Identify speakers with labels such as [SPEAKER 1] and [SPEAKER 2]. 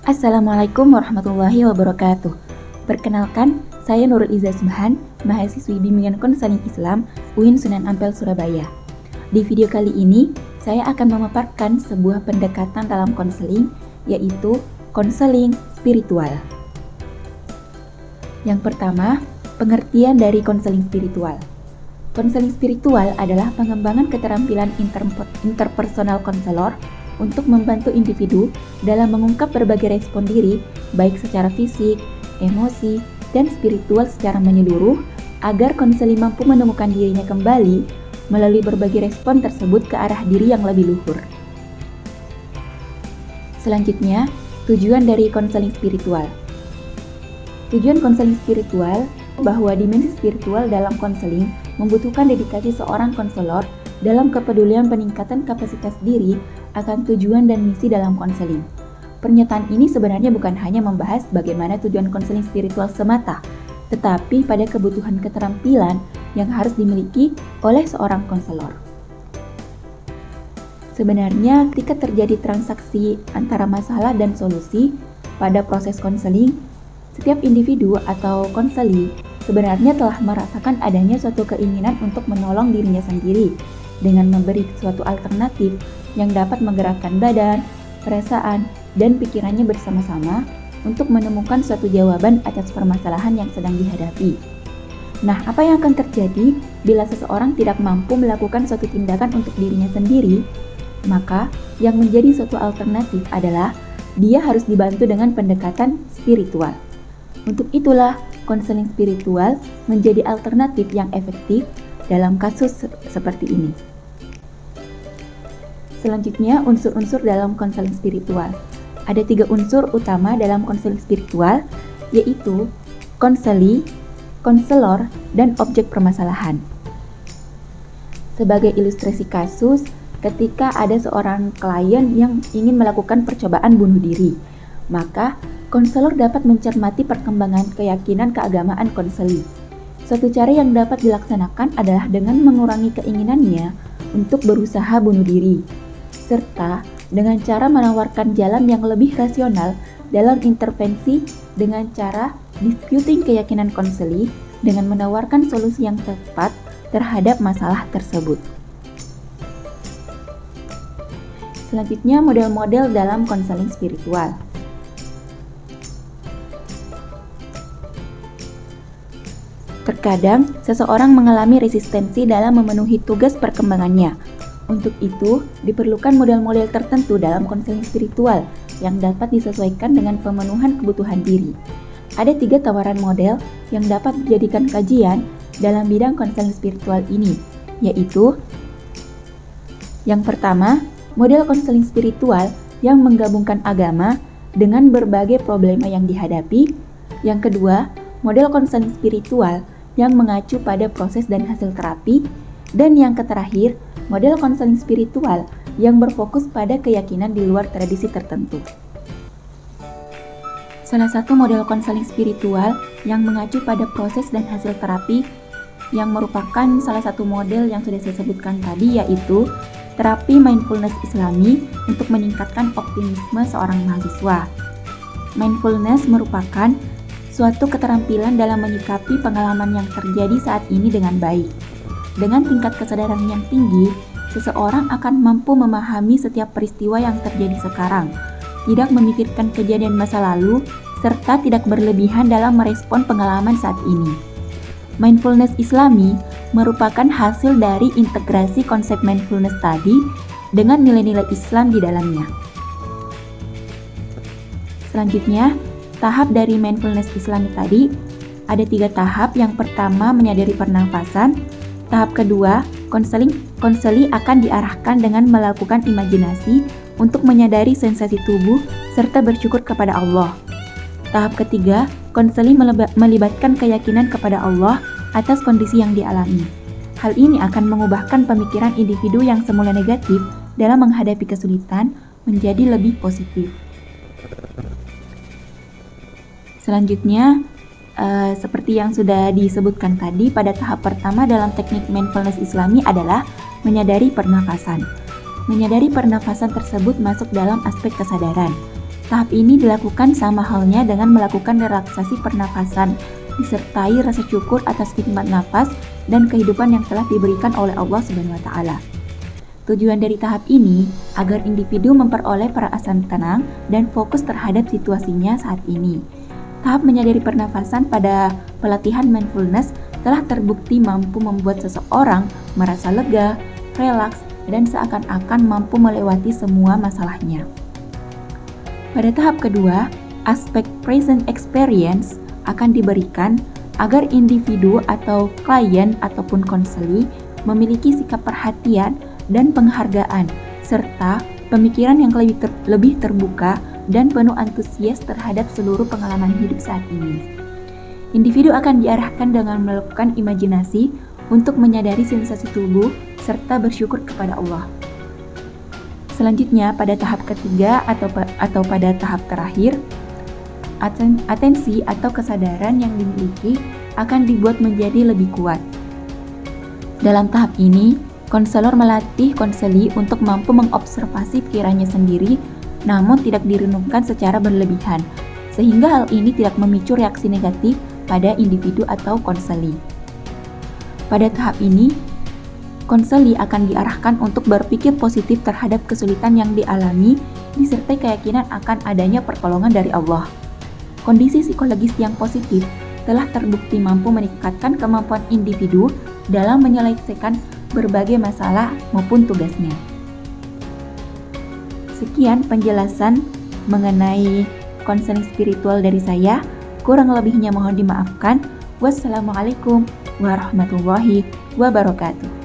[SPEAKER 1] Assalamualaikum warahmatullahi wabarakatuh. Perkenalkan, saya Nurul Iza Subhan, mahasiswi Bimbingan Konseling Islam UIN Sunan Ampel, Surabaya. Di video kali ini, saya akan memaparkan sebuah pendekatan dalam konseling, yaitu konseling spiritual. Yang pertama, pengertian dari konseling spiritual. Konseling spiritual adalah pengembangan keterampilan interpersonal konselor untuk membantu individu dalam mengungkap berbagai respon diri, baik secara fisik, emosi, dan spiritual secara menyeluruh, agar konseling mampu menemukan dirinya kembali melalui berbagai respon tersebut ke arah diri yang lebih luhur. Selanjutnya, tujuan dari konseling spiritual. Tujuan konseling spiritual bahwa dimensi spiritual dalam konseling membutuhkan dedikasi seorang konselor dalam kepedulian peningkatan kapasitas diri akan tujuan dan misi dalam konseling. Pernyataan ini sebenarnya bukan hanya membahas bagaimana tujuan konseling spiritual semata, tetapi pada kebutuhan keterampilan yang harus dimiliki oleh seorang konselor. Sebenarnya, ketika terjadi transaksi antara masalah dan solusi pada proses konseling, setiap individu atau konseli sebenarnya telah merasakan adanya suatu keinginan untuk menolong dirinya sendiri dengan memberi suatu alternatif yang dapat menggerakkan badan, perasaan, dan pikirannya bersama-sama untuk menemukan suatu jawaban atas permasalahan yang sedang dihadapi. Nah, apa yang akan terjadi bila seseorang tidak mampu melakukan suatu tindakan untuk dirinya sendiri? Maka, yang menjadi suatu alternatif adalah dia harus dibantu dengan pendekatan spiritual. Untuk itulah, konseling spiritual menjadi alternatif yang efektif dalam kasus seperti ini. Selanjutnya, unsur-unsur dalam konseling spiritual. Ada 3 unsur utama dalam konseling spiritual, yaitu konseli, konselor, dan objek permasalahan. Sebagai ilustrasi kasus, ketika ada seorang klien yang ingin melakukan percobaan bunuh diri, maka konselor dapat mencermati perkembangan keyakinan keagamaan konseli. Suatu cara yang dapat dilaksanakan adalah dengan mengurangi keinginannya untuk berusaha bunuh diri, serta dengan cara menawarkan jalan yang lebih rasional dalam intervensi dengan cara disputing keyakinan konseli dengan menawarkan solusi yang tepat terhadap masalah tersebut. Selanjutnya, model-model dalam konseling spiritual. Terkadang, seseorang mengalami resistensi dalam memenuhi tugas perkembangannya. Untuk itu, diperlukan model-model tertentu dalam konseling spiritual yang dapat disesuaikan dengan pemenuhan kebutuhan diri. Ada 3 tawaran model yang dapat dijadikan kajian dalam bidang konseling spiritual ini, yaitu yang pertama, model konseling spiritual yang menggabungkan agama dengan berbagai problema yang dihadapi. Yang kedua, model konseling spiritual yang mengacu pada proses dan hasil terapi. Dan yang terakhir, model konseling spiritual yang berfokus pada keyakinan di luar tradisi tertentu. Salah satu model konseling spiritual yang mengacu pada proses dan hasil terapi yang merupakan salah satu model yang sudah saya sebutkan tadi, yaitu terapi mindfulness Islami untuk meningkatkan optimisme seorang mahasiswa. Mindfulness merupakan suatu keterampilan dalam menyikapi pengalaman yang terjadi saat ini dengan baik. Dengan tingkat kesadaran yang tinggi, seseorang akan mampu memahami setiap peristiwa yang terjadi sekarang, tidak memikirkan kejadian masa lalu, serta tidak berlebihan dalam merespon pengalaman saat ini. Mindfulness Islami merupakan hasil dari integrasi konsep mindfulness tadi dengan nilai-nilai Islam di dalamnya. Selanjutnya, tahap dari mindfulness Islami tadi ada 3 tahap. Yang pertama, menyadari pernafasan. Tahap kedua, konseli akan diarahkan dengan melakukan imajinasi untuk menyadari sensasi tubuh serta bersyukur kepada Allah. Tahap ketiga, konseli melibatkan keyakinan kepada Allah atas kondisi yang dialami. Hal ini akan mengubahkan pemikiran individu yang semula negatif dalam menghadapi kesulitan menjadi lebih positif. Selanjutnya, seperti yang sudah disebutkan tadi, pada tahap pertama dalam teknik mindfulness Islami adalah menyadari pernafasan. Menyadari pernafasan tersebut masuk dalam aspek kesadaran. Tahap ini dilakukan sama halnya dengan melakukan relaksasi pernafasan, disertai rasa syukur atas nikmat nafas dan kehidupan yang telah diberikan oleh Allah Subhanahu wa Ta'ala. Tujuan dari tahap ini agar individu memperoleh perasaan tenang dan fokus terhadap situasinya saat ini. Tahap menyadari pernafasan pada pelatihan mindfulness telah terbukti mampu membuat seseorang merasa lega, relaks, dan seakan-akan mampu melewati semua masalahnya. Pada tahap kedua, aspek present experience akan diberikan agar individu atau klien ataupun konseli memiliki sikap perhatian dan penghargaan, serta pemikiran yang lebih terbuka dan penuh antusias terhadap seluruh pengalaman hidup saat ini. Individu akan diarahkan dengan melakukan imajinasi untuk menyadari sensasi tubuh serta bersyukur kepada Allah. Selanjutnya, pada tahap ketiga atau pada tahap terakhir, atensi atau kesadaran yang dimiliki akan dibuat menjadi lebih kuat. Dalam tahap ini, konselor melatih konseli untuk mampu mengobservasi pikirannya sendiri, namun tidak direnungkan secara berlebihan, sehingga hal ini tidak memicu reaksi negatif pada individu atau konseli. Pada tahap ini, konseli akan diarahkan untuk berpikir positif terhadap kesulitan yang dialami, disertai keyakinan akan adanya pertolongan dari Allah. Kondisi psikologis yang positif telah terbukti mampu meningkatkan kemampuan individu dalam menyelesaikan berbagai masalah maupun tugasnya. Sekian penjelasan mengenai konseling spiritual dari saya. Kurang lebihnya mohon dimaafkan. Wassalamualaikum warahmatullahi wabarakatuh.